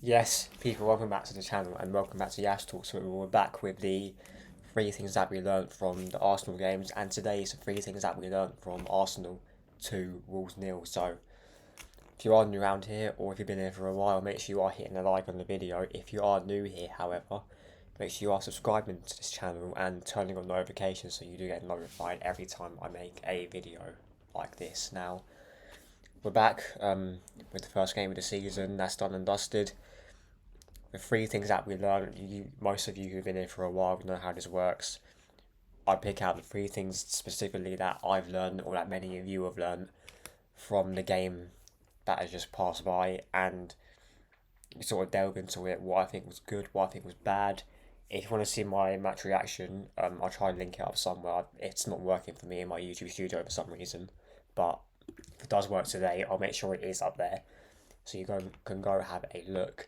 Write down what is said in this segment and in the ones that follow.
Yes, people, welcome back to the channel and welcome back to Yash Talk. So we're back with the three things that we learned from the Arsenal games, and today is the three things that we learned from Arsenal 2 Wolves nil. So if you are new around here or if you've been here for a while, make sure you are hitting a like on the video. If you are new here, however, make sure you are subscribing to this channel and turning on notifications so you do get notified every time I make a video like this. Now, we're back with the first game of the season. That's done and dusted. The three things that we learned, most of you who've been here for a while know how this works. I pick out the three things specifically that I've learned or that many of you have learned from the game that has just passed by, and sort of delve into it, what I think was good, what I think was bad. If you want to see my match reaction, I'll try and link it up somewhere. It's not working for me in my YouTube studio for some reason, but if it does work today, I'll make sure it is up there so you can go have a look.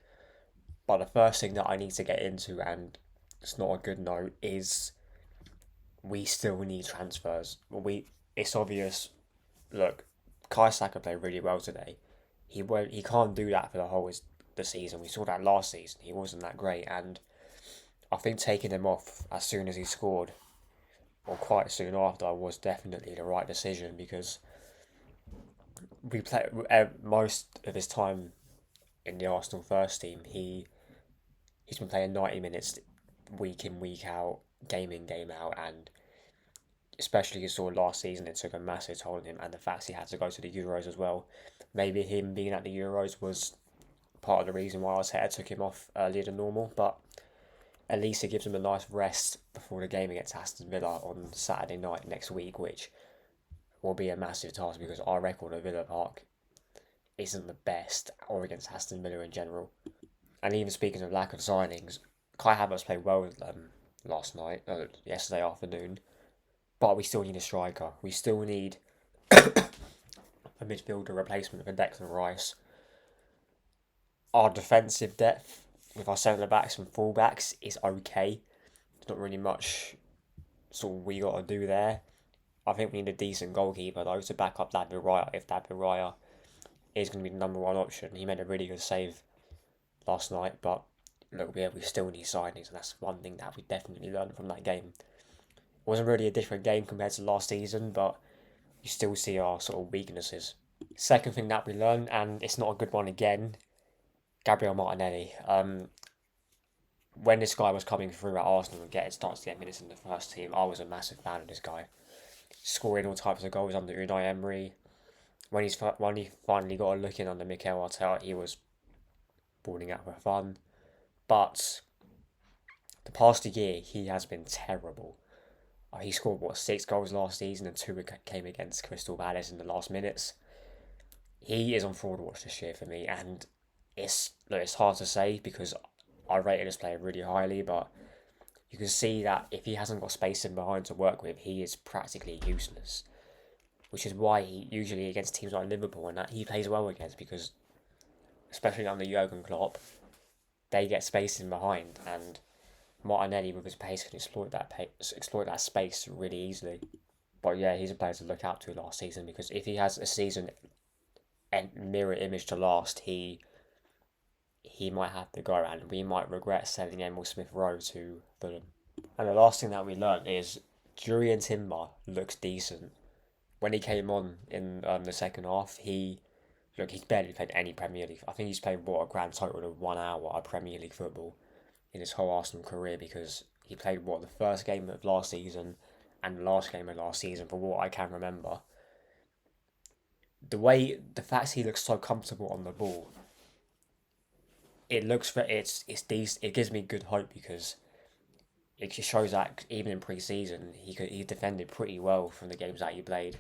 But the first thing that I need to get into, and it's not a good note, is we still need transfers. It's obvious. Look, Kai Saka played really well today. He can't do that for the season. We saw that last season. He wasn't that great, and I think taking him off as soon as he scored, or quite soon after, was definitely the right decision because we play most of his time in the Arsenal first team. He's been playing 90 minutes week in week out, game in game out, and especially you saw last season it took a massive toll on him, and the fact he had to go to the Euros as well. Maybe him being at the Euros was part of the reason why Arteta took him off earlier than normal, but at least it gives him a nice rest before the game against Aston Villa on Saturday night next week, which will be a massive task because our record at Villa Park isn't the best, or against Aston Villa in general. And even speaking of lack of signings, Kai Havertz played well with them yesterday afternoon, but we still need a striker. We still need a midfielder replacement for Declan Rice. Our defensive depth with our centre backs and full backs is okay. There's not really much sort of we got to do there. I think we need a decent goalkeeper though to back up David Raya if David Raya is going to be the number one option. He made a really good save last night, but look, we still need signings, and that's one thing that we definitely learned from that game. It wasn't really a different game compared to last season, but you still see our sort of weaknesses. Second thing that we learned, and it's not a good one again, Gabriel Martinelli. When this guy was coming through at Arsenal and starts to get minutes in the first team, I was a massive fan of this guy. Scoring all types of goals under Unai Emery. When he finally got a look in under Mikel Arteta, he was balling out for fun. But the past year, he has been terrible. He scored, 6 goals last season, and 2 came against Crystal Palace in the last minutes. He is on fraud watch this year for me, and it's hard to say because I rated this player really highly, but you can see that if he hasn't got space in behind to work with, he is practically useless. Which is why he usually against teams like Liverpool and that he plays well against, because especially under Jurgen Klopp, they get space in behind, and Martinelli with his pace can exploit that space really easily. But yeah, he's a player to look out to last season because if he has a season and mirror image to last, he might have to go, and we might regret selling Emil Smith Rowe to Fulham. And the last thing that we learned is Jurrien Timber looks decent. When he came on in the second half, he's barely played any Premier League. I think he's played a grand total of 1 hour of Premier League football in his whole Arsenal career because he played the first game of last season and the last game of last season for what I can remember. The fact he looks so comfortable on the ball, it's decent. It gives me good hope because it just shows that even in pre-season he defended pretty well from the games that he played,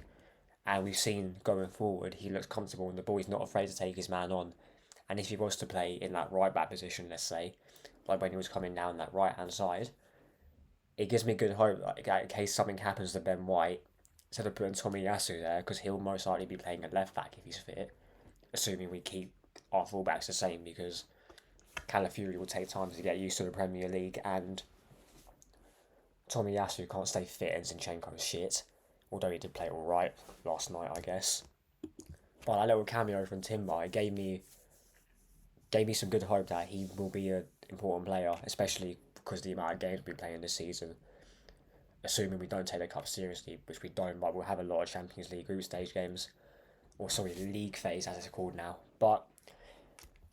and we've seen going forward he looks comfortable on the ball. He's not afraid to take his man on, and if he was to play in that right back position, let's say, like when he was coming down that right hand side, it gives me good hope in case something happens to Ben White, instead of putting Tomiyasu there, because he'll most likely be playing at left back if he's fit, assuming we keep our fullbacks the same, because Calafiori will take time to get used to the Premier League, and Tomiyasu can't stay fit and Zinchenko's shit, although he did play alright last night, I guess. But that little cameo from Timber, it gave me gave me some good hope that he will be an important player, especially because of the amount of games we've been playing this season. Assuming we don't take the cup seriously, which we don't, but we'll have a lot of Champions League group stage games, or sorry, league phase as it's called now. But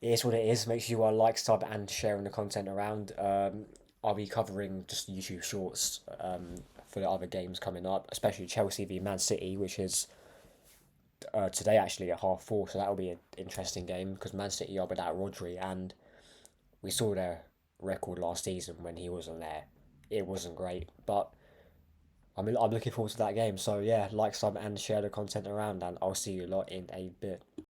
it is what it is. Make sure you are like, sub, and sharing the content around. I'll be covering just YouTube shorts for the other games coming up, especially Chelsea v Man City, which is today actually at 4:30. So that'll be an interesting game because Man City are without Rodri, and we saw their record last season when he wasn't there. It wasn't great, but I'm looking forward to that game. So yeah, like, sub, and share the content around, and I'll see you a lot in a bit.